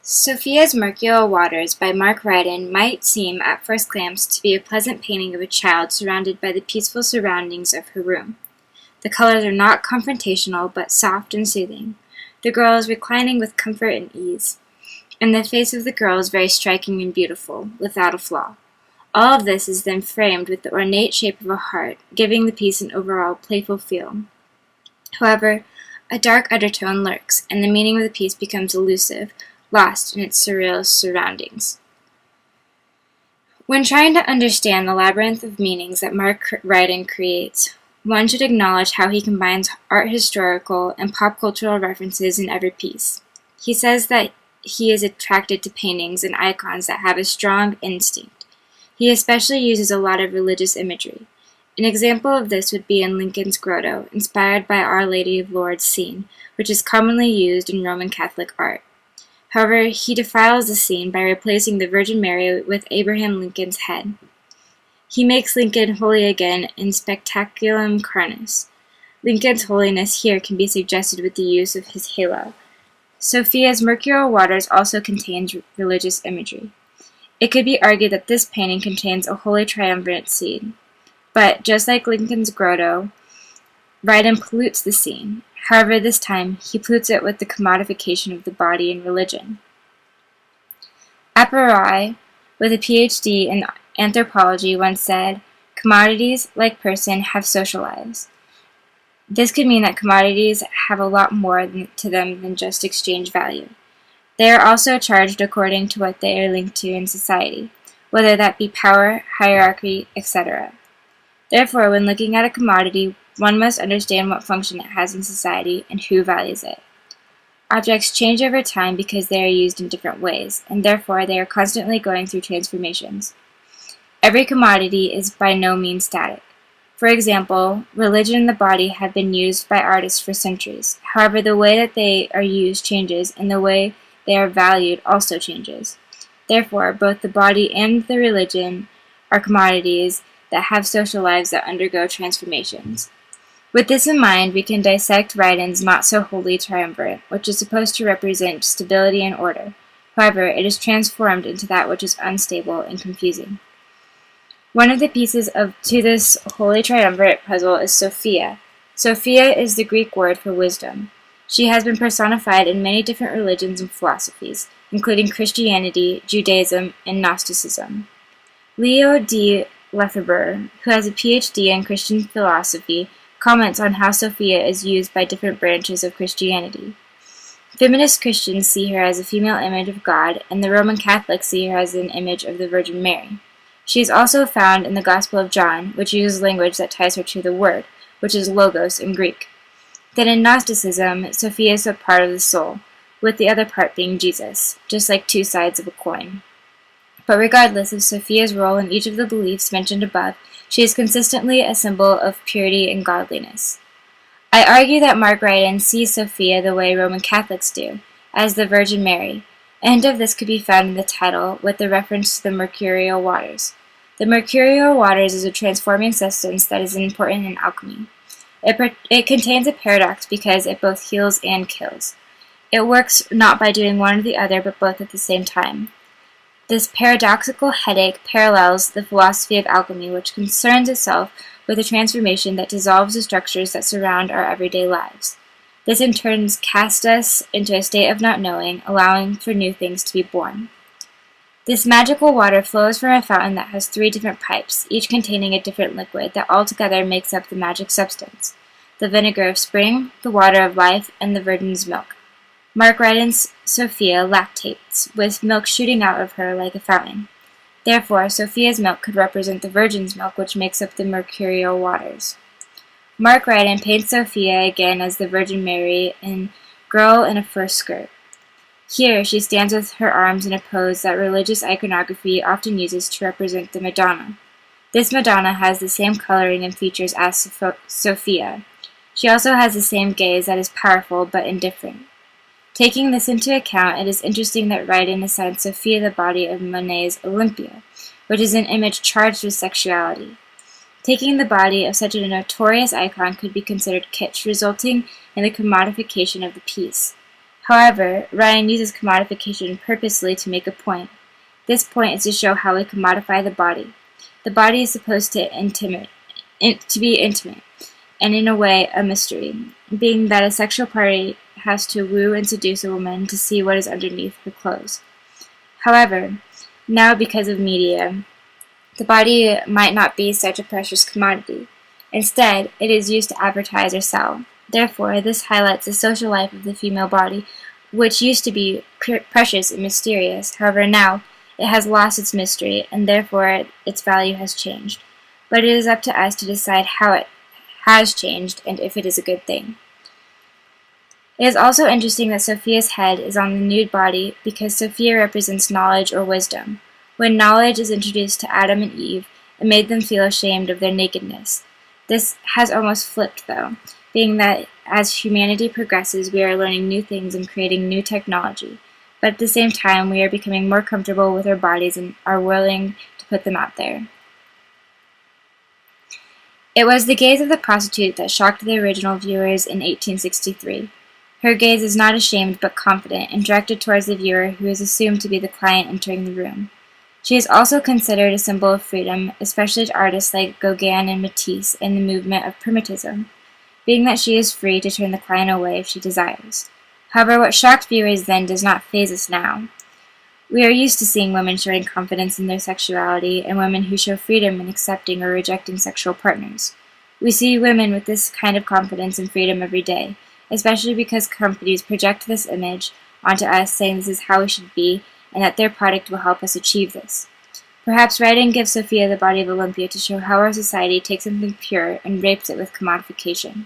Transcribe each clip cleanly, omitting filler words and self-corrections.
Sophia's Mercurial Waters by Mark Ryden might seem at first glance to be a pleasant painting of a child surrounded by the peaceful surroundings of her room. The colors are not confrontational but soft and soothing. The girl is reclining with comfort and ease, and the face of the girl is very striking and beautiful, without a flaw. All of this is then framed with the ornate shape of a heart, giving the piece an overall playful feel. However, a dark undertone lurks, and the meaning of the piece becomes elusive, lost in its surreal surroundings. When trying to understand the labyrinth of meanings that Mark Ryden creates, one should acknowledge how he combines art historical and pop cultural references in every piece. He says that he is attracted to paintings and icons that have a strong instinct. He especially uses a lot of religious imagery. An example of this would be in Lincoln's Grotto, inspired by Our Lady of Lourdes scene, which is commonly used in Roman Catholic art. However, he defiles the scene by replacing the Virgin Mary with Abraham Lincoln's head. He makes Lincoln holy again in Spectaculum Carnis. Lincoln's holiness here can be suggested with the use of his halo. Sophia's Mercurial Waters also contains religious imagery. It could be argued that this painting contains a holy triumvirate scene, but just like Lincoln's Grotto, Ryden pollutes the scene. However, this time, he pollutes it with the commodification of the body and religion. Apparai, with a PhD in anthropology, once said, "Commodities, like person, have social lives." This could mean that commodities have a lot more to them than just exchange value. They are also charged according to what they are linked to in society, whether that be power, hierarchy, etc. Therefore, when looking at a commodity, one must understand what function it has in society and who values it. Objects change over time because they are used in different ways, and therefore they are constantly going through transformations. Every commodity is by no means static. For example, religion and the body have been used by artists for centuries. However, the way that they are used changes, and the way they are valued also changes. Therefore, both the body and the religion are commodities that have social lives that undergo transformations. With this in mind, we can dissect Ryden's not-so-holy triumvirate, which is supposed to represent stability and order. However, it is transformed into that which is unstable and confusing. One of the pieces to this holy triumvirate puzzle is Sophia. Sophia is the Greek word for wisdom. She has been personified in many different religions and philosophies, including Christianity, Judaism, and Gnosticism. Leo D. Lefebvre, who has a PhD in Christian philosophy, comments on how Sophia is used by different branches of Christianity. Feminist Christians see her as a female image of God, and the Roman Catholics see her as an image of the Virgin Mary. She is also found in the Gospel of John, which uses language that ties her to the Word, which is logos in Greek. Then in Gnosticism, Sophia is a part of the soul, with the other part being Jesus, just like two sides of a coin. But regardless of Sophia's role in each of the beliefs mentioned above, she is consistently a symbol of purity and godliness. I argue that Mark Ryden sees Sophia the way Roman Catholics do, as the Virgin Mary. A hint of this could be found in the title, with the reference to the Mercurial Waters. The Mercurial Waters is a transforming substance that is important in alchemy. It contains a paradox because it both heals and kills. It works not by doing one or the other, but both at the same time. This paradoxical headache parallels the philosophy of alchemy, which concerns itself with a transformation that dissolves the structures that surround our everyday lives. This in turn casts us into a state of not knowing, allowing for new things to be born. This magical water flows from a fountain that has 3 different pipes, each containing a different liquid that altogether makes up the magic substance: the vinegar of spring, the water of life, and the virgin's milk. Mark Ryden's Sophia lactates, with milk shooting out of her like a fountain. Therefore, Sophia's milk could represent the Virgin's milk, which makes up the Mercurial Waters. Mark Ryden paints Sophia again as the Virgin Mary in Girl in a Fur Skirt. Here, she stands with her arms in a pose that religious iconography often uses to represent the Madonna. This Madonna has the same coloring and features as Sophia. She also has the same gaze that is powerful but indifferent. Taking this into account, it is interesting that Ryden assigns Sophia the body of Monet's Olympia, which is an image charged with sexuality. Taking the body of such a notorious icon could be considered kitsch, resulting in the commodification of the piece. However, Ryan uses commodification purposely to make a point. This point is to show how we commodify the body. The body is supposed to be intimate, and in a way a mystery, being that a sexual party has to woo and seduce a woman to see what is underneath her clothes. However, now because of media, the body might not be such a precious commodity. Instead, it is used to advertise or sell. Therefore, this highlights the social life of the female body, which used to be precious and mysterious. However, now it has lost its mystery, and therefore its value has changed. But it is up to us to decide how it has changed and if it is a good thing. It is also interesting that Sophia's head is on the nude body because Sophia represents knowledge or wisdom. When knowledge is introduced to Adam and Eve, it made them feel ashamed of their nakedness. This has almost flipped, though, being that as humanity progresses, we are learning new things and creating new technology. But at the same time, we are becoming more comfortable with our bodies and are willing to put them out there. It was the gaze of the prostitute that shocked the original viewers in 1863. Her gaze is not ashamed but confident and directed towards the viewer who is assumed to be the client entering the room. She is also considered a symbol of freedom, especially to artists like Gauguin and Matisse in the movement of Primitivism, being that she is free to turn the client away if she desires. However, what shocked viewers then does not faze us now. We are used to seeing women showing confidence in their sexuality and women who show freedom in accepting or rejecting sexual partners. We see women with this kind of confidence and freedom every day, especially because companies project this image onto us saying this is how we should be and that their product will help us achieve this. Perhaps writing gives Sophia the body of Olympia to show how our society takes something pure and rapes it with commodification.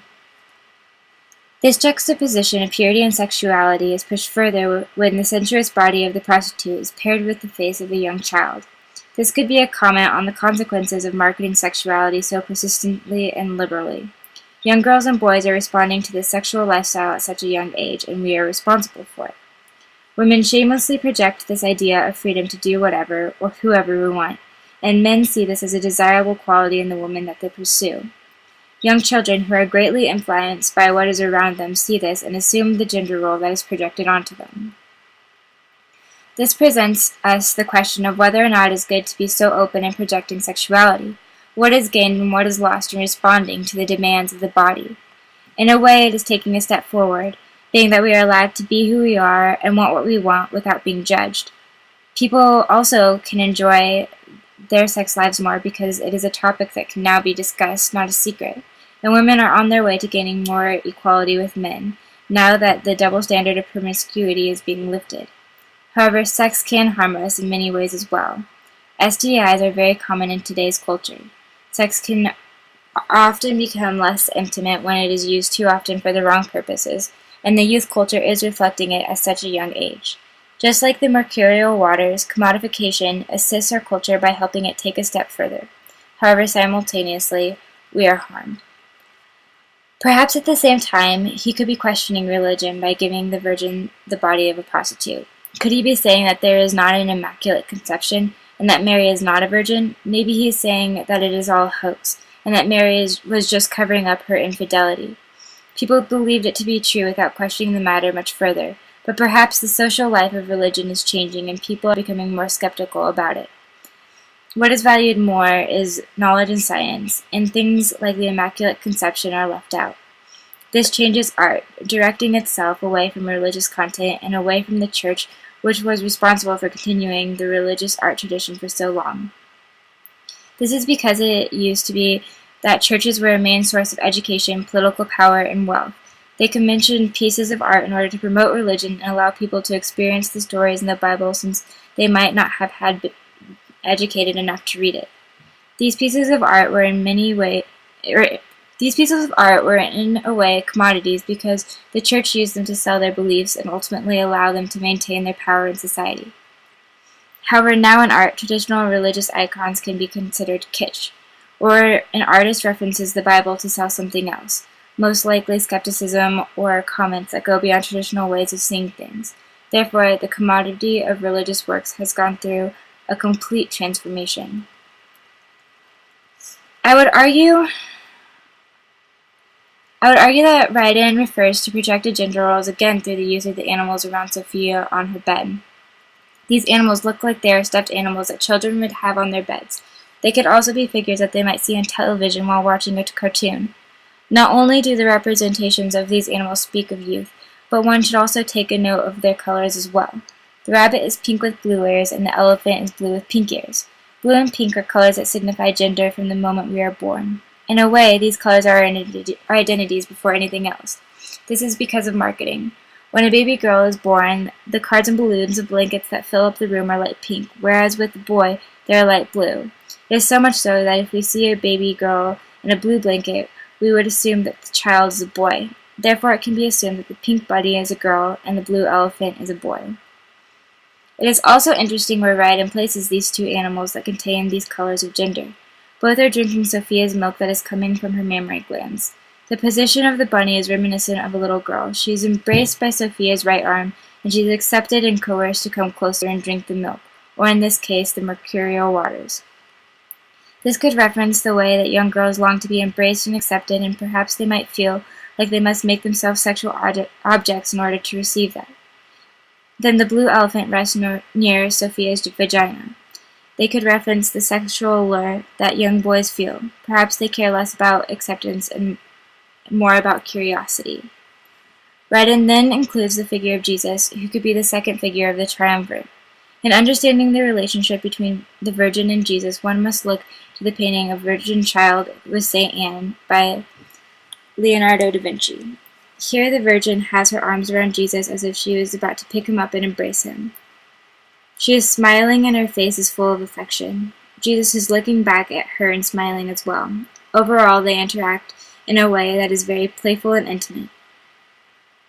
This juxtaposition of purity and sexuality is pushed further when the sensuous body of the prostitute is paired with the face of a young child. This could be a comment on the consequences of marketing sexuality so persistently and liberally. Young girls and boys are responding to this sexual lifestyle at such a young age, and we are responsible for it. Women shamelessly project this idea of freedom to do whatever or whoever we want, and men see this as a desirable quality in the woman that they pursue. Young children who are greatly influenced by what is around them see this and assume the gender role that is projected onto them. This presents us the question of whether or not it is good to be so open in projecting sexuality. What is gained and what is lost in responding to the demands of the body? In a way, it is taking a step forward, being that we are allowed to be who we are and want what we want without being judged. People also can enjoy their sex lives more because it is a topic that can now be discussed, not a secret, and women are on their way to gaining more equality with men, now that the double standard of promiscuity is being lifted. However, sex can harm us in many ways as well. STIs are very common in today's culture. Sex can often become less intimate when it is used too often for the wrong purposes, and the youth culture is reflecting it at such a young age. Just like the mercurial waters, commodification assists our culture by helping it take a step further. However, simultaneously, we are harmed. Perhaps at the same time, he could be questioning religion by giving the virgin the body of a prostitute. Could he be saying that there is not an immaculate conception, and that Mary is not a virgin? Maybe he is saying that it is all a hoax, and that Mary was just covering up her infidelity. People believed it to be true without questioning the matter much further, but perhaps the social life of religion is changing and people are becoming more skeptical about it. What is valued more is knowledge and science, and things like the Immaculate Conception are left out. This changes art, directing itself away from religious content and away from the church, which was responsible for continuing the religious art tradition for so long. This is because it used to be that churches were a main source of education, political power, and wealth. They commissioned pieces of art in order to promote religion and allow people to experience the stories in the Bible since they might not have been educated enough to read it. These pieces of art were in a way commodities because the church used them to sell their beliefs and ultimately allow them to maintain their power in society. However, now in art, traditional religious icons can be considered kitsch, or an artist references the Bible to sell something else, most likely skepticism or comments that go beyond traditional ways of seeing things. Therefore, the commodity of religious works has gone through a complete transformation. I would argue I would argue that Ryden refers to projected gender roles again through the use of the animals around Sophia on her bed. These animals look like they are stuffed animals that children would have on their beds. They could also be figures that they might see on television while watching a cartoon. Not only do the representations of these animals speak of youth, but one should also take a note of their colors as well. The rabbit is pink with blue ears, and the elephant is blue with pink ears. Blue and pink are colors that signify gender from the moment we are born. In a way, these colors are our identities before anything else. This is because of marketing. When a baby girl is born, the cards and balloons and blankets that fill up the room are light pink, whereas with the boy, they are light blue. It is so much so that if we see a baby girl in a blue blanket, we would assume that the child is a boy. Therefore, it can be assumed that the pink bunny is a girl and the blue elephant is a boy. It is also interesting where Ryden places these two animals that contain these colors of gender. Both are drinking Sophia's milk that is coming from her mammary glands. The position of the bunny is reminiscent of a little girl. She is embraced by Sophia's right arm, and she is accepted and coerced to come closer and drink the milk, or in this case, the mercurial waters. This could reference the way that young girls long to be embraced and accepted, and perhaps they might feel like they must make themselves sexual objects in order to receive that. Then the blue elephant rests near Sophia's vagina. They could reference the sexual allure that young boys feel. Perhaps they care less about acceptance and more about curiosity. Ryden then includes the figure of Jesus, who could be the second figure of the Triumvirate. In understanding the relationship between the Virgin and Jesus, one must look to the painting of Virgin Child with St. Anne by Leonardo da Vinci. Here the Virgin has her arms around Jesus as if she was about to pick him up and embrace him. She is smiling and her face is full of affection. Jesus is looking back at her and smiling as well. Overall, they interact in a way that is very playful and intimate.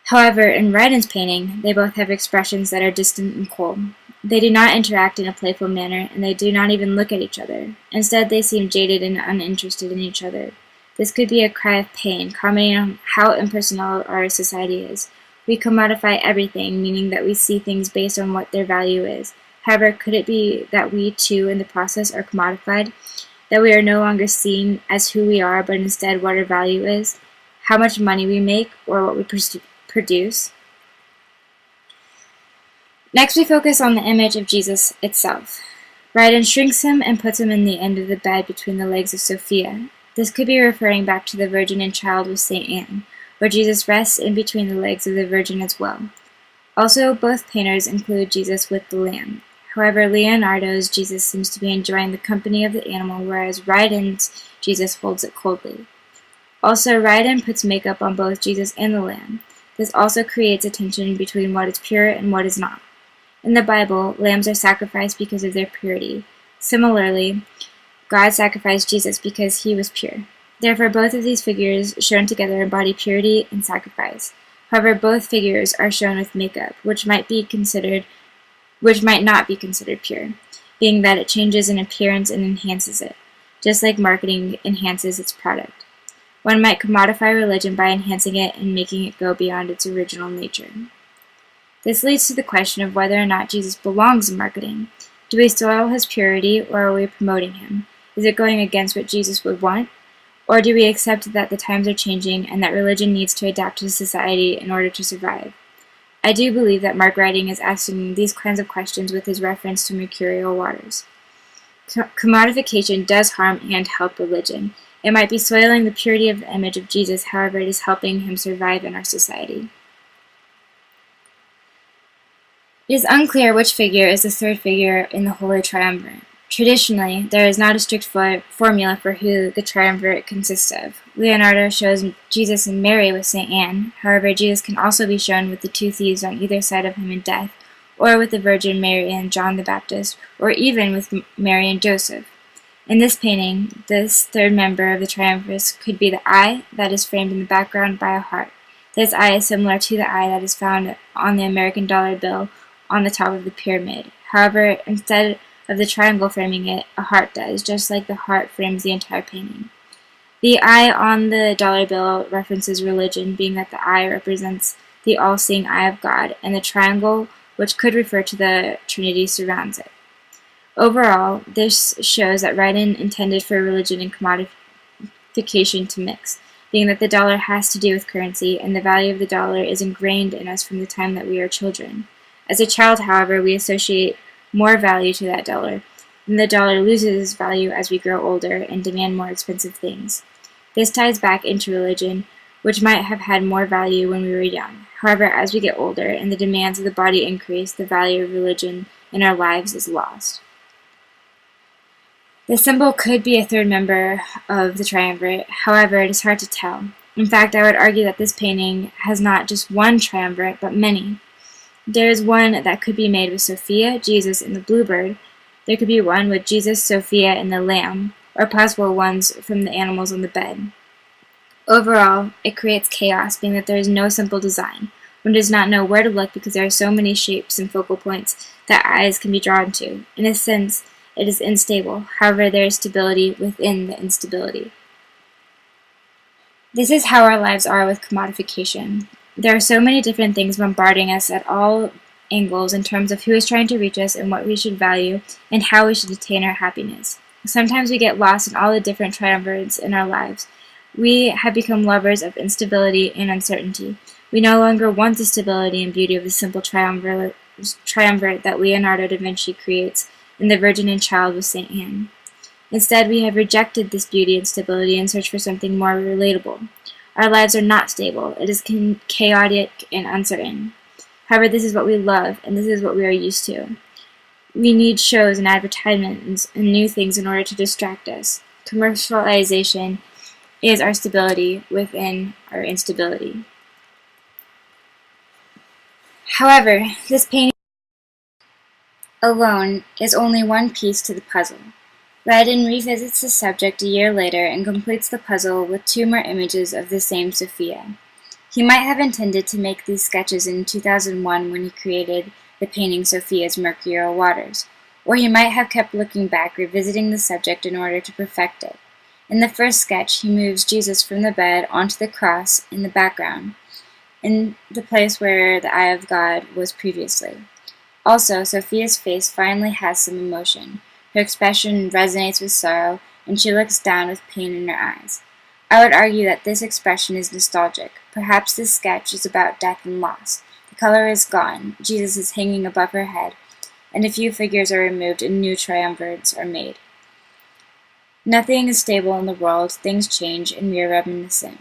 However, in Ryden's painting, they both have expressions that are distant and cold. They do not interact in a playful manner, and they do not even look at each other. Instead, they seem jaded and uninterested in each other. This could be a cry of pain, commenting on how impersonal our society is. We commodify everything, meaning that we see things based on what their value is. However, could it be that we, too, in the process, are commodified? That we are no longer seen as who we are, but instead what our value is? How much money we make, or what we produce? Next, we focus on the image of Jesus itself. Ryden shrinks him and puts him in the end of the bed between the legs of Sophia. This could be referring back to the Virgin and Child with St. Anne, where Jesus rests in between the legs of the Virgin as well. Also, both painters include Jesus with the lamb. However, Leonardo's Jesus seems to be enjoying the company of the animal, whereas Ryden's Jesus holds it coldly. Also, Ryden puts makeup on both Jesus and the lamb. This also creates a tension between what is pure and what is not. In the Bible, lambs are sacrificed because of their purity. Similarly, God sacrificed Jesus because he was pure. Therefore, both of these figures shown together embody purity and sacrifice. However, both figures are shown with makeup, which might not be considered pure, being that it changes in appearance and enhances it, just like marketing enhances its product. One might commodify religion by enhancing it and making it go beyond its original nature. This leads to the question of whether or not Jesus belongs in marketing. Do we soil his purity, or are we promoting him? Is it going against what Jesus would want? Or do we accept that the times are changing and that religion needs to adapt to society in order to survive? I do believe that Mark Ryden is asking these kinds of questions with his reference to mercurial waters. Commodification does harm and help religion. It might be soiling the purity of the image of Jesus, however, it is helping him survive in our society. It is unclear which figure is the third figure in the Holy Triumvirate. Traditionally, there is not a strict formula for who the Triumvirate consists of. Leonardo shows Jesus and Mary with St. Anne. However, Jesus can also be shown with the two thieves on either side of him in death, or with the Virgin Mary and John the Baptist, or even with Mary and Joseph. In this painting, this third member of the Triumvirate could be the eye that is framed in the background by a heart. This eye is similar to the eye that is found on the American dollar bill on the top of the pyramid. However, instead of the triangle framing it, a heart does, just like the heart frames the entire painting. The eye on the dollar bill references religion, being that the eye represents the all-seeing eye of God, and the triangle, which could refer to the Trinity, surrounds it. Overall, this shows that Ryden intended for religion and commodification to mix. being that the dollar has to do with currency, and the value of the dollar is ingrained in us from the time that we are children. As a child, however, we associate more value to that dollar, and the dollar loses its value as we grow older and demand more expensive things. This ties back into religion, which might have had more value when we were young. However, as we get older and the demands of the body increase, the value of religion in our lives is lost. The symbol could be a third member of the Triumvirate, however, it is hard to tell. In fact, I would argue that this painting has not just one triumvirate, but many. There is one that could be made with Sophia, Jesus, and the bluebird. There could be one with Jesus, Sophia, and the lamb, or possible ones from the animals on the bed. Overall, it creates chaos, being that there is no simple design. One does not know where to look because there are so many shapes and focal points that eyes can be drawn to. In a sense, it is unstable. However, there is stability within the instability. This is how our lives are with commodification. There are so many different things bombarding us at all angles in terms of who is trying to reach us and what we should value and how we should attain our happiness. Sometimes we get lost in all the different triumvirates in our lives. We have become lovers of instability and uncertainty. We no longer want the stability and beauty of the simple triumvirate that Leonardo da Vinci creates in The Virgin and Child with St. Anne. Instead, we have rejected this beauty and stability and searched for something more relatable. Our lives are not stable. It is chaotic and uncertain. However, this is what we love, and this is what we are used to. We need shows and advertisements and new things in order to distract us. Commercialization is our stability within our instability. However, this painting alone is only one piece to the puzzle. Ryden revisits the subject a year later and completes the puzzle with two more images of the same Sophia. He might have intended to make these sketches in 2001 when he created the painting Sophia's Mercurial Waters, or he might have kept looking back, revisiting the subject in order to perfect it. In the first sketch, he moves Jesus from the bed onto the cross in the background, in the place where the eye of God was previously. Also, Sophia's face finally has some emotion. Her expression resonates with sorrow, and she looks down with pain in her eyes. I would argue that this expression is nostalgic. Perhaps this sketch is about death and loss. The color is gone, Jesus is hanging above her head, and a few figures are removed and new triumvirates are made. Nothing is stable in the world, things change, and we are reminiscent.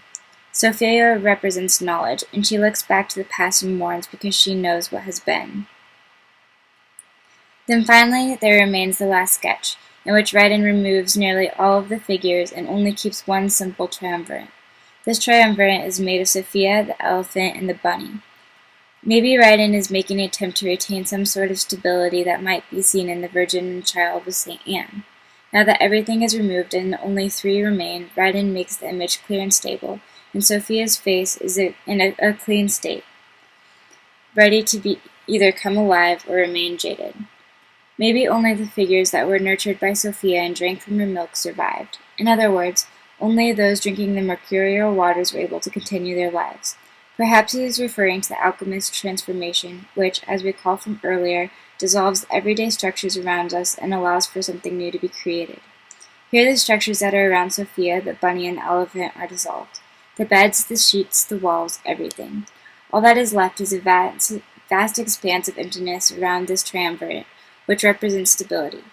Sophia represents knowledge, and she looks back to the past and mourns because she knows what has been. Then finally, there remains the last sketch, in which Ryden removes nearly all of the figures and only keeps one simple triumvirate. This triumvirate is made of Sophia, the elephant, and the bunny. Maybe Ryden is making an attempt to retain some sort of stability that might be seen in The Virgin and Child with St. Anne. Now that everything is removed and only three remain, Ryden makes the image clear and stable, and Sophia's face is in a clean state, ready to either come alive or remain jaded. Maybe only the figures that were nurtured by Sophia and drank from her milk survived. In other words, only those drinking the mercurial waters were able to continue their lives. Perhaps he is referring to the alchemist's transformation, which, as we recall from earlier, dissolves the everyday structures around us and allows for something new to be created. Here the structures that are around Sophia, the bunny, and the elephant are dissolved. The beds, the sheets, the walls, everything. All that is left is a vast expanse of emptiness around this triumvirate, which represents stability.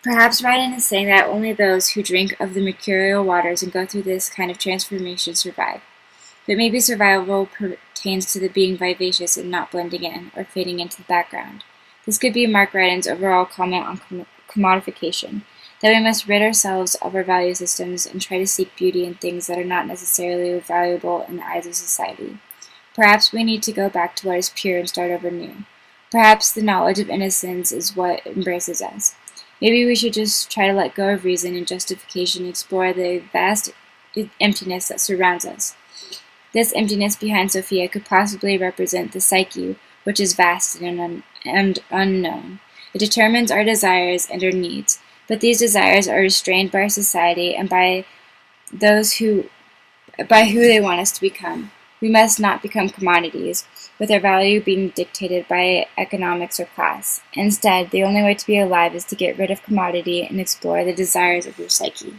Perhaps Ryden is saying that only those who drink of the mercurial waters and go through this kind of transformation survive. But maybe survival pertains to the being vivacious and not blending in or fading into the background. This could be Mark Ryden's overall comment on commodification, that we must rid ourselves of our value systems and try to seek beauty in things that are not necessarily valuable in the eyes of society. Perhaps we need to go back to what is pure and start over new. Perhaps the knowledge of innocence is what embraces us. Maybe we should just try to let go of reason and justification and explore the vast emptiness that surrounds us. This emptiness behind Sophia could possibly represent the psyche, which is vast and unknown. It determines our desires and our needs, but these desires are restrained by our society and by who they want us to become. We must not become commodities, with our value being dictated by economics or class. Instead, the only way to be alive is to get rid of commodity and explore the desires of your psyche.